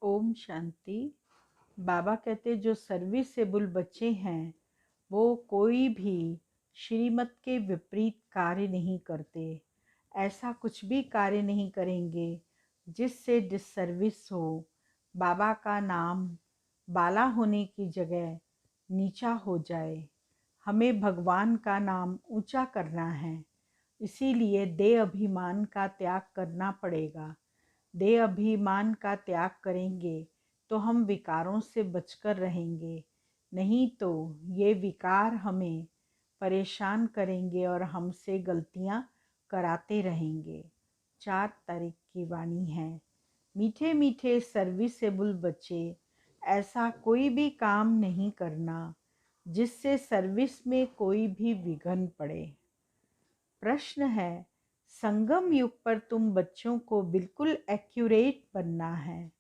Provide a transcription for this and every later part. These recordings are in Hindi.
ओम शांति। बाबा कहते जो सर्विसेबल बच्चे हैं वो कोई भी श्रीमत के विपरीत कार्य नहीं करते। ऐसा कुछ भी कार्य नहीं करेंगे जिससे डिससर्विस हो। बाबा का नाम बाला होने की जगह नीचा हो जाए। हमें भगवान का नाम ऊंचा करना है, इसीलिए देह अभिमान का त्याग करना पड़ेगा। देह अभिमान का त्याग करेंगे तो हम विकारों से बचकर रहेंगे, नहीं तो ये विकार हमें परेशान करेंगे और हमसे गलतियां कराते रहेंगे। 4 तारीख की वाणी है। मीठे मीठे सर्विसेबल बच्चे, ऐसा कोई भी काम नहीं करना जिससे सर्विस में कोई भी विघ्न पड़े। प्रश्न है, संगम युग पर तुम बच्चों को बिल्कुल एक्यूरेट बनना है।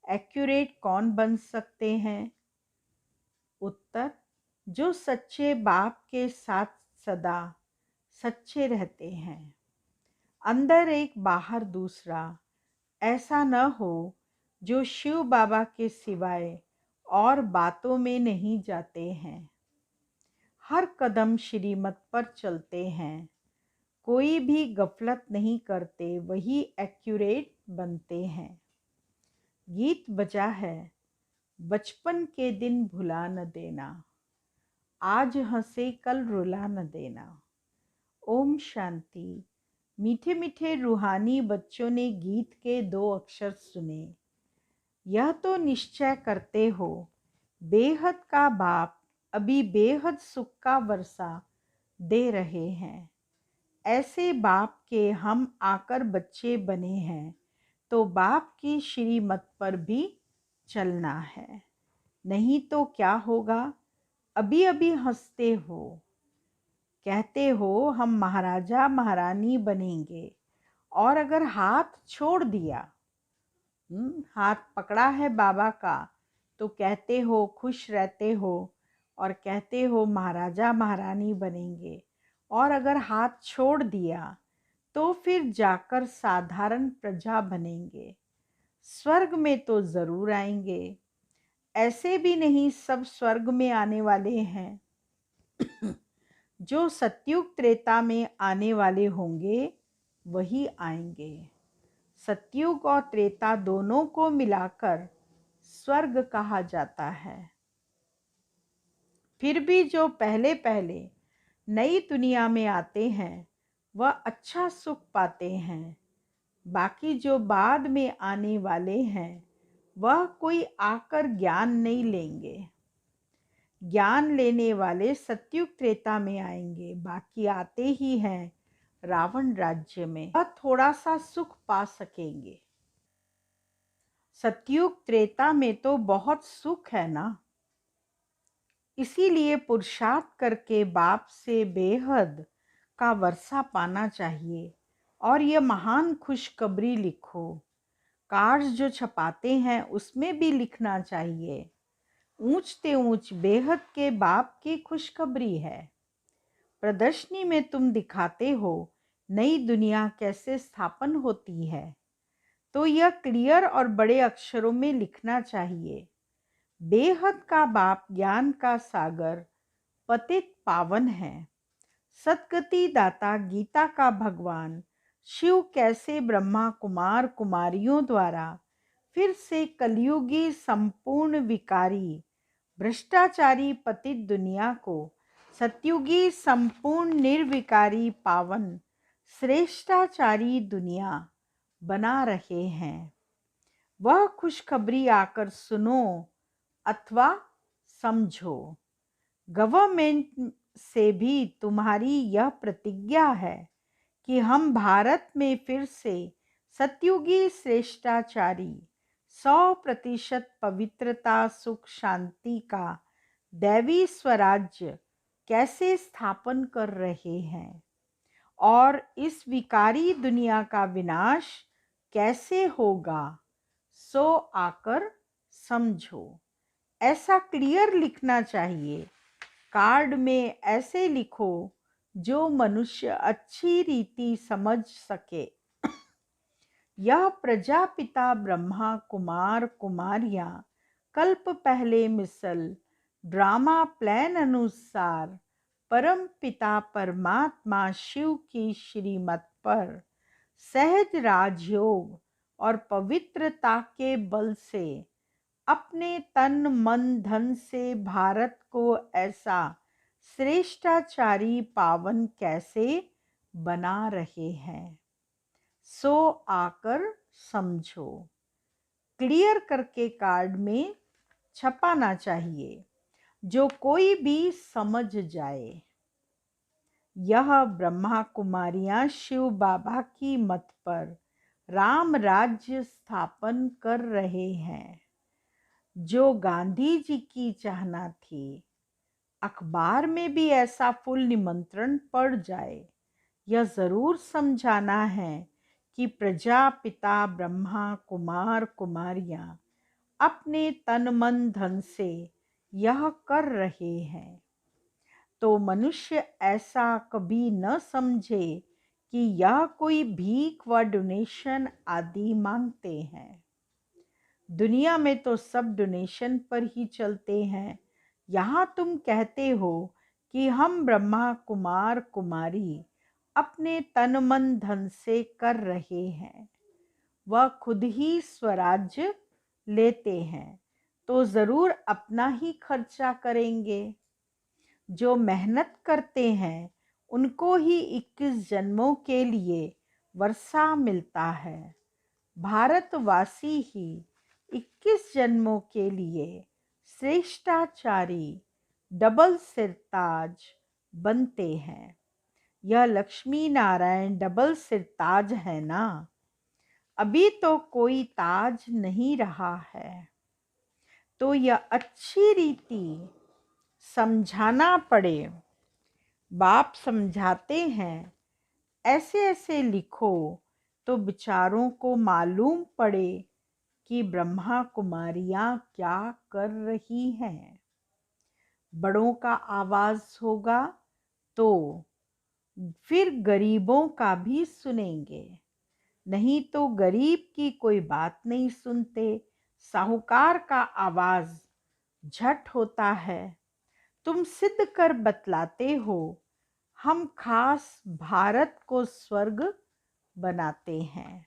एक्यूरेट कौन बन सकते हैं? उत्तर, जो सच्चे बाप के साथ सदा सच्चे रहते हैं। अंदर एक बाहर दूसरा, ऐसा न हो जो शिव बाबा के सिवाय और बातों में नहीं जाते हैं। हर कदम श्रीमत पर चलते हैं, कोई भी गफलत नहीं करते, वही एक्यूरेट बनते हैं। गीत बजा है, बचपन के दिन भुला न देना, आज हंसे कल रुला न देना। ओम शांति। मीठे मीठे रूहानी बच्चों ने गीत के 2 अक्षर सुने। यह तो निश्चय करते हो बेहद का बाप अभी बेहद सुख का वर्षा दे रहे हैं। ऐसे बाप के हम आकर बच्चे बने हैं, तो बाप की श्रीमत पर भी चलना है, नहीं तो क्या होगा? अभी अभी हंसते हो, कहते हो हम महाराजा महारानी बनेंगे, और अगर हाथ छोड़ दिया, हाथ पकड़ा है बाबा का, तो कहते हो खुश रहते हो और कहते हो महाराजा महारानी बनेंगे, और अगर हाथ छोड़ दिया तो फिर जाकर साधारण प्रजा बनेंगे। स्वर्ग में तो जरूर आएंगे। ऐसे भी नहीं सब स्वर्ग में आने वाले हैं। जो सतयुग त्रेता में आने वाले होंगे वही आएंगे। सतयुग और त्रेता दोनों को मिलाकर स्वर्ग कहा जाता है। फिर भी जो पहले पहले नई दुनिया में आते हैं वह अच्छा सुख पाते हैं। बाकी जो बाद में आने वाले हैं वह कोई आकर ज्ञान नहीं लेंगे। ज्ञान लेने वाले सतयुग त्रेता में आएंगे, बाकी आते ही हैं रावण राज्य में, वह थोड़ा सा सुख पा सकेंगे। सतयुग त्रेता में तो बहुत सुख है ना, इसीलिए पुरुषार्थ करके बाप से बेहद का वर्षा पाना चाहिए। और यह महान खुशखबरी लिखो। कार्ड्स जो छपाते हैं उसमें भी लिखना चाहिए, ऊंचते ऊंच बेहद के बाप की खुशखबरी है। प्रदर्शनी में तुम दिखाते हो नई दुनिया कैसे स्थापन होती है, तो यह क्लियर और बड़े अक्षरों में लिखना चाहिए। बेहद का बाप ज्ञान का सागर पतित पावन है। सदगति दाता गीता का भगवान शिव कैसे ब्रह्मा कुमार कुमारियों द्वारा फिर से कलयुगी संपूर्ण विकारी भ्रष्टाचारी पतित दुनिया को सतयुगी संपूर्ण निर्विकारी पावन श्रेष्ठाचारी दुनिया बना रहे हैं। वह खुशखबरी आकर सुनो अथवा समझो। गवर्नमेंट से भी तुम्हारी यह प्रतिज्ञा है कि हम भारत में फिर से सतयुगी श्रेष्ठाचारी 100% पवित्रता सुख शांति का दैवी स्वराज्य कैसे स्थापन कर रहे हैं, और इस विकारी दुनिया का विनाश कैसे होगा, सो आकर समझो। ऐसा क्लियर लिखना चाहिए। कार्ड में ऐसे लिखो जो मनुष्य अच्छी रीति समझ सके। यह प्रजापिता ब्रह्मा कुमार कुमारियां कल्प पहले मिसल ड्रामा प्लान अनुसार परम पिता परमात्मा शिव की श्रीमत पर सहज राजयोग और पवित्रता के बल से अपने तन मन धन से भारत को ऐसा श्रेष्ठाचारी पावन कैसे बना रहे हैं, सो आकर समझो। क्लियर करके कार्ड में छपाना चाहिए, जो कोई भी समझ जाए। यह ब्रह्मा कुमारियां शिव बाबा की मत पर राम राज्य स्थापन कर रहे हैं, जो गांधी जी की चाहना थी। अखबार में भी ऐसा फुल निमंत्रण पड़ जाए। यह जरूर समझाना है कि प्रजापिता ब्रह्मा कुमार कुमारियां अपने तन मन धन से यह कर रहे हैं, तो मनुष्य ऐसा कभी न समझे कि यह कोई भीख व डोनेशन आदि मांगते हैं। दुनिया में तो सब डोनेशन पर ही चलते हैं। यहाँ तुम कहते हो कि हम ब्रह्मा कुमार कुमारी अपने तन मन धन से कर रहे हैं, वह खुद ही स्वराज्य लेते हैं, तो जरूर अपना ही खर्चा करेंगे। जो मेहनत करते हैं उनको ही 21 जन्मों के लिए वर्षा मिलता है। भारतवासी ही 21 जन्मों के लिए श्रेष्ठाचारी डबल सिरताज बनते हैं। यह लक्ष्मी नारायण डबल सिरताज है ना। अभी तो कोई ताज नहीं रहा है, तो यह अच्छी रीति समझाना पड़े। बाप समझाते हैं, ऐसे ऐसे लिखो तो बिचारों को मालूम पड़े कि ब्रह्मा कुमारियां क्या कर रही हैं। बड़ों का आवाज होगा तो फिर गरीबों का भी सुनेंगे, नहीं तो गरीब की कोई बात नहीं सुनते। साहूकार का आवाज झट होता है। तुम सिद्ध कर बतलाते हो, हम खास भारत को स्वर्ग बनाते हैं,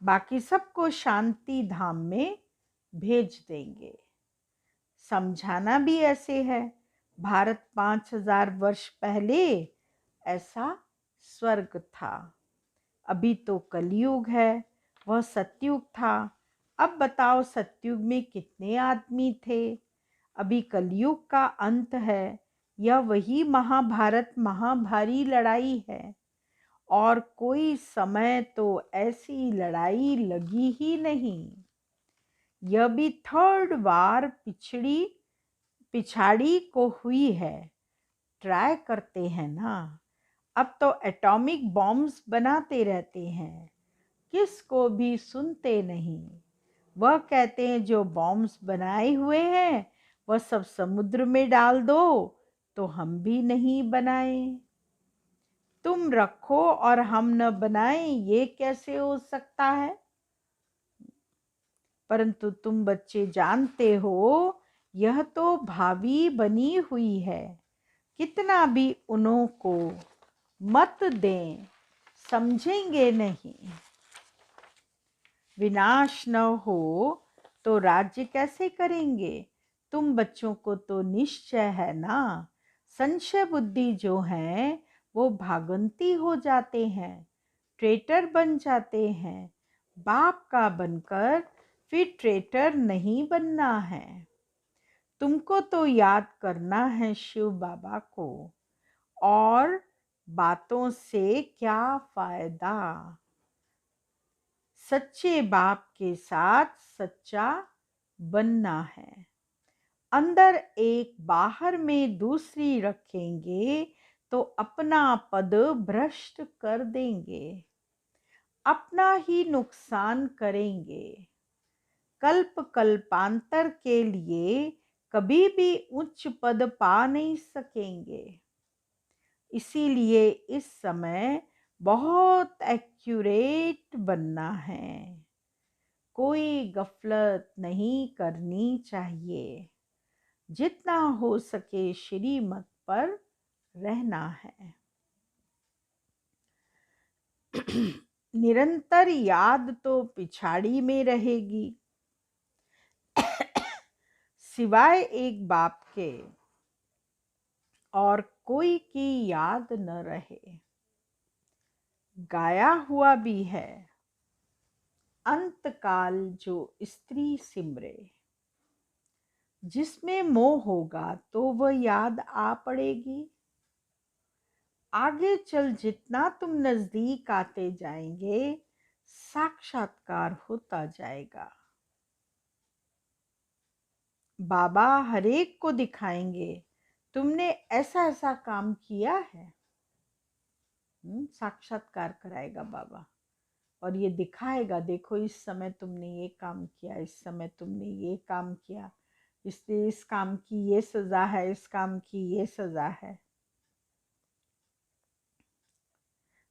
बाकी सबको शांति धाम में भेज देंगे। समझाना भी ऐसे है, भारत 5000 वर्ष पहले ऐसा स्वर्ग था। अभी तो कलयुग है, वह सतयुग था। अब बताओ सतयुग में कितने आदमी थे। अभी कलयुग का अंत है। यह वही महाभारत महाभारी लड़ाई है, और कोई समय तो ऐसी लड़ाई लगी ही नहीं। यह भी थर्ड वार पिछाड़ी को हुई है। ट्राई करते हैं ना। अब तो एटॉमिक बॉम्ब्स बनाते रहते हैं, किसको भी सुनते नहीं। वह कहते हैं जो बॉम्ब्स बनाए हुए हैं वह सब समुद्र में डाल दो, तो हम भी नहीं बनाएं। तुम रखो और हम न बनाएं, ये कैसे हो सकता है। परंतु तुम बच्चे जानते हो, यह तो भावी बनी हुई है। कितना भी उन्हों को मत दें, समझेंगे नहीं। विनाश न हो तो राज्य कैसे करेंगे। तुम बच्चों को तो निश्चय है ना। संशय बुद्धि जो है वो भागंती हो जाते हैं, ट्रेटर बन जाते हैं। बाप का बनकर फिर ट्रेटर नहीं बनना है। तुमको तो याद करना है शिव बाबा को, और बातों से क्या फायदा। सच्चे बाप के साथ सच्चा बनना है। अंदर एक बाहर में दूसरी रखेंगे तो अपना पद भ्रष्ट कर देंगे, अपना ही नुकसान करेंगे। कल्प कल्पांतर के लिए कभी भी उच्च पद पा नहीं सकेंगे। इसीलिए इस समय बहुत एक्यूरेट बनना है। कोई गफलत नहीं करनी चाहिए। जितना हो सके श्रीमत पर रहना है। निरंतर याद तो पिछाड़ी में रहेगी, सिवाय एक बाप के और कोई की याद न रहे। गाया हुआ भी है, अंतकाल जो स्त्री सिमरे, जिसमें मोह होगा तो वह याद आ पड़ेगी। आगे चल जितना तुम नजदीक आते जाएंगे, साक्षात्कार होता जाएगा। बाबा हरेक को दिखाएंगे, तुमने ऐसा ऐसा काम किया है। साक्षात्कार कराएगा बाबा और ये दिखाएगा, देखो इस समय तुमने ये काम किया, इस समय तुमने ये काम किया, इसलिए इस काम की ये सजा है, इस काम की ये सजा है।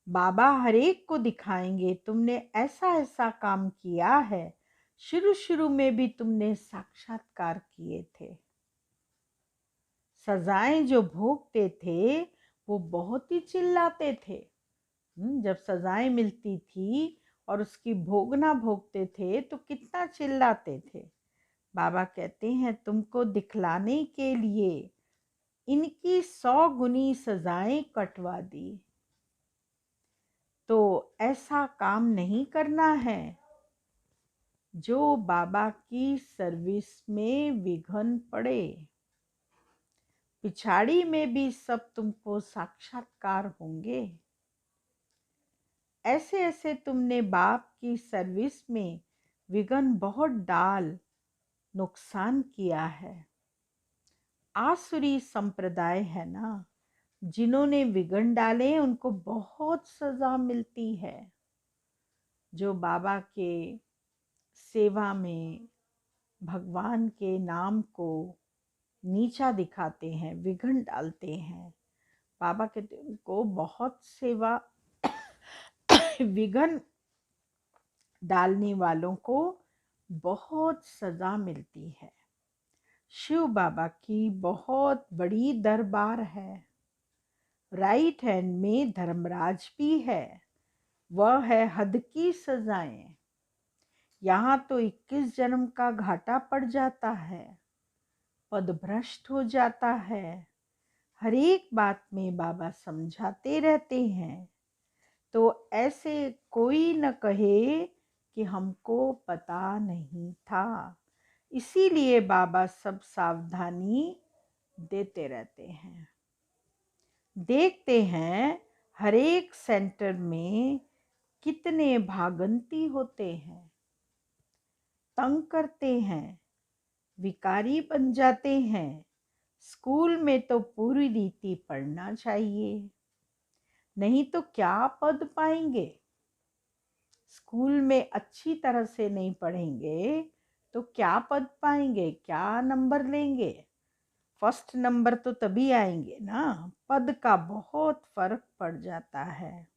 बाबा हरेक को दिखाएंगे, तुमने ऐसा ऐसा काम किया है, शुरू शुरू में भी तुमने साक्षात्कार किए थे। सजाएं जो भोगते थे वो बहुत ही चिल्लाते थे। जब सजाएं मिलती थी और उसकी भोगना भोगते थे तो कितना चिल्लाते थे। बाबा कहते हैं तुमको दिखलाने के लिए इनकी 100 गुनी सजाएं कटवा दी। तो ऐसा काम नहीं करना है जो बाबा की सर्विस में विघ्न पड़े। पिछाड़ी में भी सब तुमको साक्षात्कार होंगे। ऐसे ऐसे तुमने बाप की सर्विस में विघ्न बहुत डाल नुकसान किया है। आसुरी संप्रदाय है ना, जिन्होंने विघ्न डाले उनको बहुत सजा मिलती है। जो बाबा के सेवा में भगवान के नाम को नीचा दिखाते हैं, विघ्न डालते हैं, बाबा कहते हैं उनको बहुत सेवा विघ्न डालने वालों को बहुत सजा मिलती है। शिव बाबा की बहुत बड़ी दरबार है। राइट हैंड में धर्मराज भी है, वह है हद की सजाएं। यहाँ तो 21 जन्म का घाटा पड़ जाता है, पदभ्रष्ट हो जाता है। हर एक बात में बाबा समझाते रहते हैं, तो ऐसे कोई न कहे कि हमको पता नहीं था। इसीलिए बाबा सब सावधानी देते रहते हैं। देखते हैं हर एक सेंटर में कितने भागंती होते हैं, तंग करते हैं, विकारी बन जाते हैं। स्कूल में तो पूरी रीति पढ़ना चाहिए, नहीं तो क्या पद पाएंगे। स्कूल में अच्छी तरह से नहीं पढ़ेंगे तो क्या पद पाएंगे, क्या नंबर लेंगे। फर्स्ट नंबर तो तभी आएंगे ना, पद का बहुत फर्क पड़ जाता है।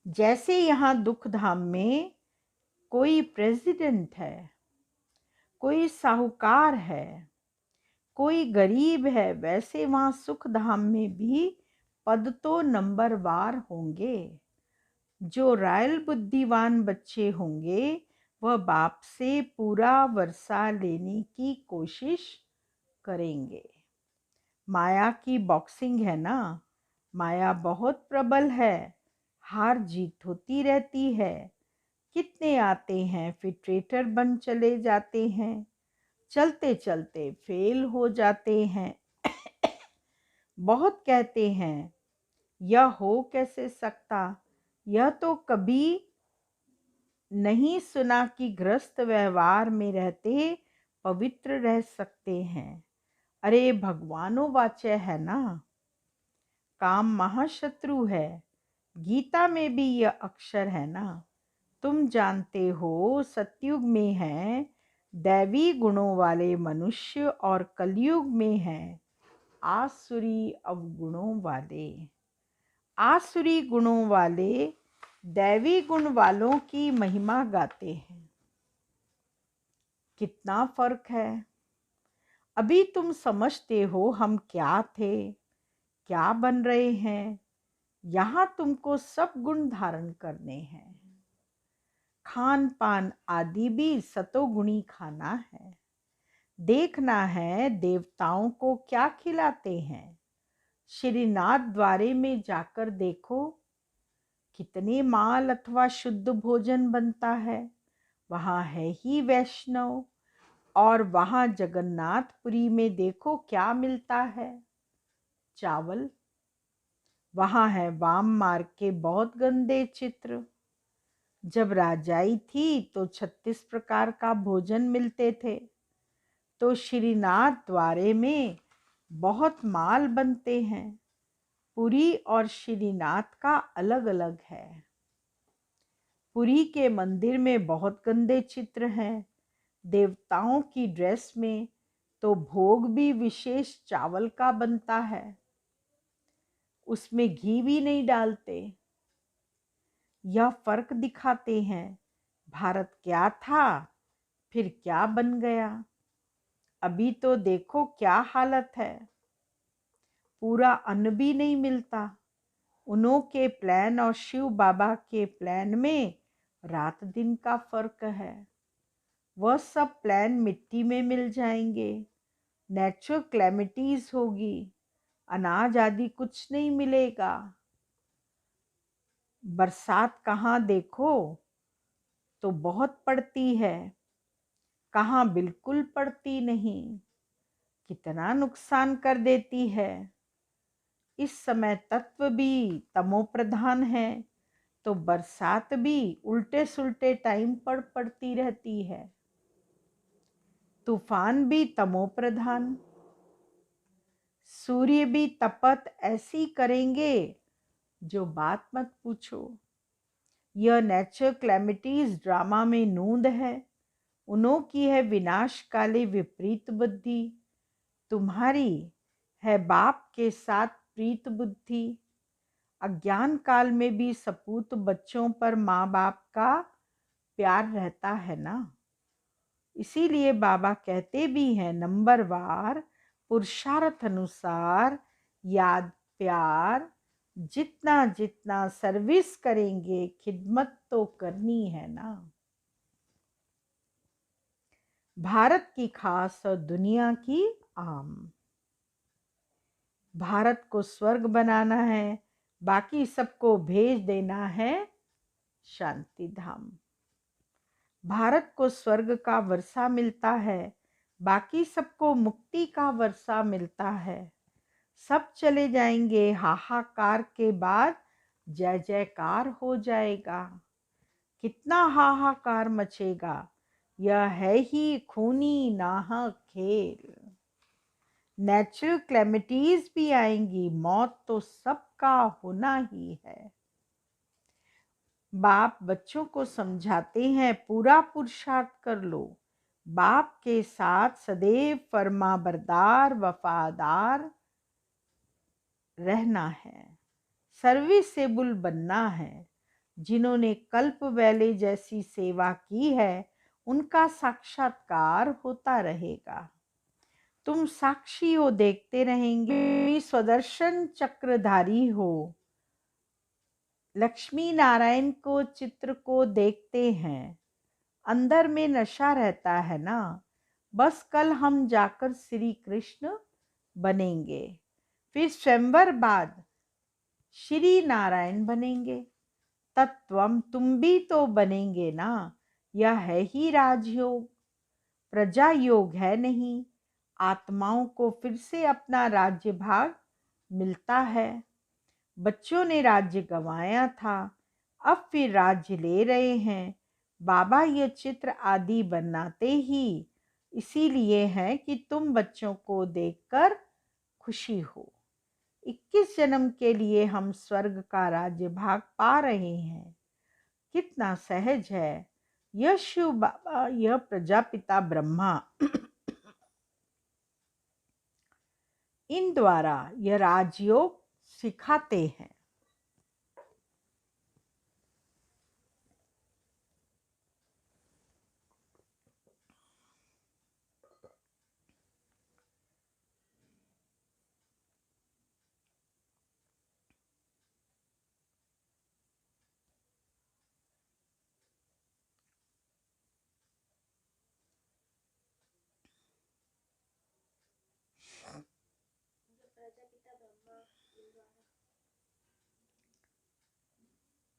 जैसे यहाँ दुख धाम में कोई प्रेसिडेंट है, कोई साहूकार है, कोई गरीब है, वैसे वहाँ सुख धाम में भी पद तो नंबरवार होंगे। जो रॉयल बुद्धिवान बच्चे होंगे वह बाप से पूरा वर्षा लेने की कोशिश करेंगे। माया की बॉक्सिंग है ना, माया बहुत प्रबल है, हार जीत होती रहती है। कितने आते हैं फिर ट्रेटर बन चले जाते हैं, चलते चलते फेल हो जाते हैं। बहुत कहते हैं यह हो कैसे सकता, यह तो कभी नहीं सुना कि गृहस्थ व्यवहार में रहते पवित्र रह सकते हैं। अरे भगवानो वाच्य है ना, काम महाशत्रु है। गीता में भी यह अक्षर है ना, तुम जानते हो सतयुग में है दैवी गुणों वाले मनुष्य और कलयुग में है आसुरी अवगुणों वाले। आसुरी गुणों वाले दैवी गुण वालों की महिमा गाते हैं। कितना फर्क है। अभी तुम समझते हो हम क्या थे, क्या बन रहे हैं। यहाँ तुमको सब गुण धारण करने हैं। खान पान आदि भी सतोगुणी खाना है। देखना है देवताओं को क्या खिलाते हैं। श्रीनाथ द्वारे में जाकर देखो कितने माल अथवा शुद्ध भोजन बनता है। वहाँ है ही वैष्णव। और वहाँ जगन्नाथपुरी में देखो क्या मिलता है, चावल। वहाँ है वाम मार्ग के बहुत गंदे चित्र। जब राजाई थी तो 36 प्रकार का भोजन मिलते थे। तो श्रीनाथ द्वारे में बहुत माल बनते हैं। पुरी और श्रीनाथ का अलग अलग है। पुरी के मंदिर में बहुत गंदे चित्र हैं। देवताओं की ड्रेस में तो भोग भी विशेष चावल का बनता है, उसमें घी भी नहीं डालते। यह फर्क दिखाते हैं भारत क्या था फिर क्या बन गया। अभी तो देखो क्या हालत है। पूरा अन्न भी नहीं मिलता। उन्हों के प्लान और शिव बाबा के प्लान में रात दिन का फर्क है। वह सब प्लान मिट्टी में मिल जाएंगे। नेचुरल क्लैमिटीज होगी। अनाज आदि कुछ नहीं मिलेगा। बरसात कहाँ देखो तो बहुत पड़ती है, कहाँ बिल्कुल पड़ती नहीं। कितना नुकसान कर देती है। इस समय तत्व भी तमो प्रधान है तो बरसात भी उल्टे सुल्टे टाइम पर पड़ती रहती है। तूफान भी तमो प्रधान। सूर्य भी तपत ऐसी करेंगे जो बात मत पूछो। यह नेचर क्लैमिटीज ड्रामा में नूंद है। उन्हों की है विनाशकाली विपरीत बुद्धि। तुम्हारी है बाप के साथ प्रीत बुद्धि। अज्ञान काल में भी सपूत बच्चों पर माँ बाप का प्यार रहता है ना। इसीलिए बाबा कहते भी हैं नंबरवार पुरुषार्थ अनुसार याद प्यार। जितना जितना सर्विस करेंगे खिदमत तो करनी है ना। भारत की खास और दुनिया की आम। भारत को स्वर्ग बनाना है, बाकी सबको भेज देना है शांति धाम। भारत को स्वर्ग का वर्षा मिलता है, बाकी सबको मुक्ति का वर्षा मिलता है। सब चले जाएंगे, हाहाकार के बाद जय जयकार हो जाएगा। कितना हाहाकार मचेगा। यह है ही खूनी नाहक खेल। नेचुरल क्लैमिटीज भी आएंगी, मौत तो सबका होना ही है। बाप बच्चों को समझाते हैं पूरा पुरुषार्थ कर लो। बाप के साथ सदैव फरमाबरदार वफादार रहना है। सर्विसेबल बनना है। जिन्होंने कल्प वैले जैसी सेवा की है उनका साक्षात्कार होता रहेगा। तुम साक्षी हो, देखते रहेंगे। स्वदर्शन चक्रधारी हो, लक्ष्मी नारायण को चित्र को देखते हैं। अंदर में नशा रहता है ना। बस कल हम जाकर श्री कृष्ण बनेंगे, फिर स्वयंवर बाद श्री नारायण बनेंगे। तत्वम तुम भी तो बनेंगे ना। यह है ही राजयोग, प्रजा योग है नहीं। आत्माओं को फिर से अपना राज्य भाग मिलता है। बच्चों ने राज्य गंवाया था, अब फिर राज्य ले रहे हैं। बाबा ये चित्र आदि बनाते ही इसीलिए हैं कि तुम बच्चों को देखकर खुशी हो। 21 जन्म के लिए हम स्वर्ग का राज्य भाग पा रहे हैं। कितना सहज है। यह शिव बाबा, यह प्रजापिता ब्रह्मा इन द्वारा यह राजयोग सिखाते हैं।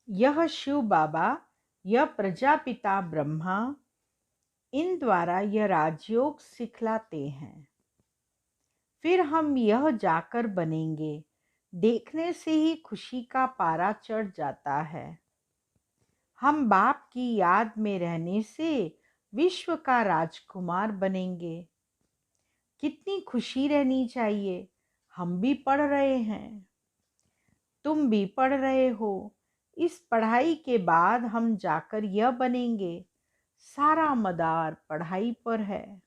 यह शिव बाबा, यह प्रजापिता ब्रह्मा, इन द्वारा यह राजयोग सिखलाते हैं। फिर हम यह जाकर बनेंगे। देखने से ही खुशी का पारा चढ़ जाता है। हम बाप की याद में रहने से विश्व का राजकुमार बनेंगे। कितनी खुशी रहनी चाहिए। हम भी पढ़ रहे हैं, तुम भी पढ़ रहे हो। इस पढ़ाई के बाद हम जाकर यह बनेंगे। सारा मदार पढ़ाई पर है।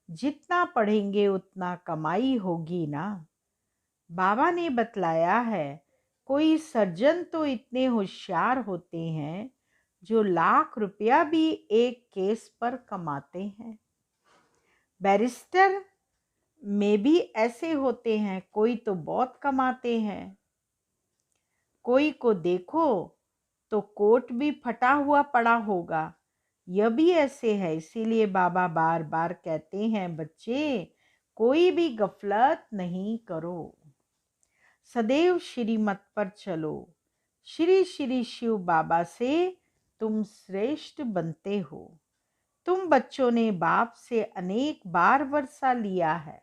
जितना पढ़ेंगे उतना कमाई होगी ना। बाबा ने बतलाया है, कोई सज्जन तो इतने होशियार होते हैं जो लाख रुपया भी एक केस पर कमाते हैं। बैरिस्टर में भी ऐसे होते हैं, कोई तो बहुत कमाते हैं। कोई को देखो तो कोट भी फटा हुआ पड़ा होगा। यह भी ऐसे है। इसीलिए बाबा बार बार कहते हैं, बच्चे कोई भी गफलत नहीं करो, सदैव श्रीमत पर चलो। श्री श्री शिव बाबा से तुम श्रेष्ठ बनते हो। तुम बच्चों ने बाप से अनेक बार वर्षा लिया है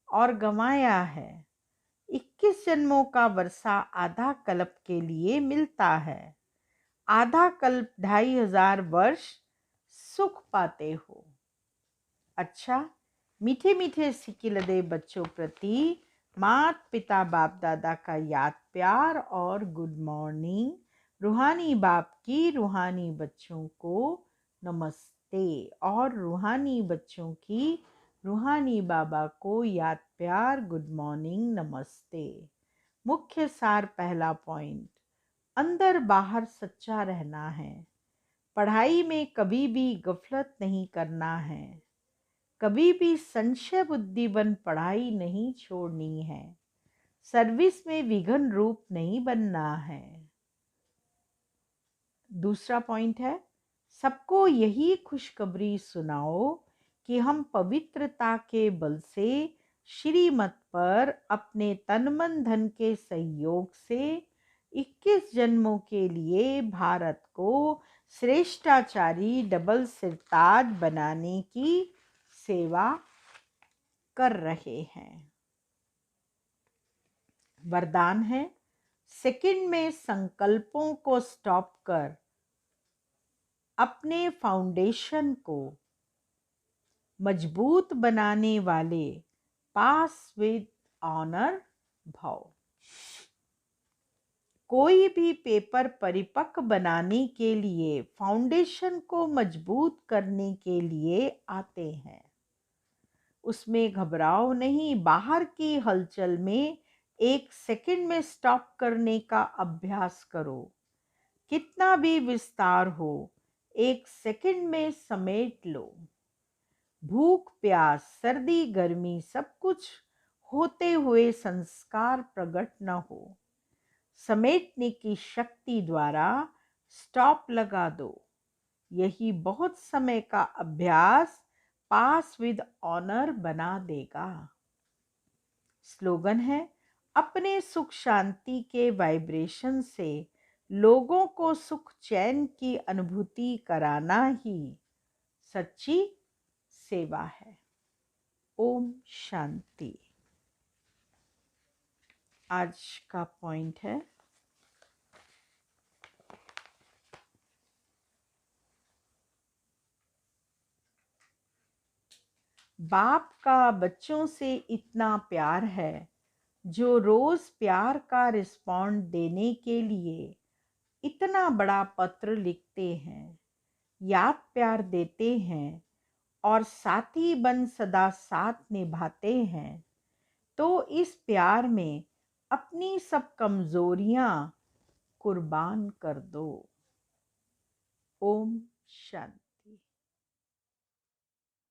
और गंवाया है। 21 जन्मों का वर्षा आधा कल्प के लिए मिलता है। आधा कल्प 2500 वर्ष सुख पाते हो। अच्छा, मीठे मीठे सिकिलदे बच्चों प्रति मात पिता बाप दादा का याद प्यार और गुड मॉर्निंग। रूहानी बाप की रूहानी बच्चों को नमस्ते और रूहानी बच्चों की रूहानी बाबा को याद प्यार गुड मॉर्निंग नमस्ते। मुख्य सार पहला पॉइंट, अंदर बाहर सच्चा रहना है। पढ़ाई में कभी भी गफलत नहीं करना है। कभी भी संशय बुद्धि बन पढ़ाई नहीं छोड़नी है। सर्विस में विघन रूप नहीं बनना है। दूसरा पॉइंट है, सबको यही खुशखबरी सुनाओ कि हम पवित्रता के बल से श्रीमत पर अपने तन मन धन के सहयोग से 21 जन्मों के लिए भारत को श्रेष्ठाचारी डबल सिरताज बनाने की सेवा कर रहे हैं। वरदान है, सेकंड में संकल्पों को स्टॉप कर अपने फाउंडेशन को मजबूत बनाने वाले पास विद ऑनर भाव। कोई भी पेपर परिपक्व बनाने के लिए, फाउंडेशन को मजबूत करने के लिए आते हैं। उसमें घबराओ नहीं। बाहर की हलचल में 1 सेकंड में स्टॉप करने का अभ्यास करो। कितना भी विस्तार हो, 1 सेकंड में समेट लो। भूख प्यास सर्दी गर्मी सब कुछ होते हुए संस्कार प्रकट न हो। समेटने की शक्ति द्वारा स्टॉप लगा दो। यही बहुत समय का अभ्यास पास विद ऑनर बना देगा। स्लोगन है, अपने सुख शांति के वाइब्रेशन से लोगों को सुख चैन की अनुभूति कराना ही सच्ची सेवा है। ओम शांति। आज का पॉइंट है, बाप का बच्चों से इतना प्यार है जो रोज प्यार का रिस्पॉन्ड देने के लिए इतना बड़ा पत्र लिखते हैं, याद प्यार देते हैं और साथी बन सदा साथ निभाते हैं। तो इस प्यार में अपनी सब कमजोरियां कुर्बान कर दो। ओम शांति।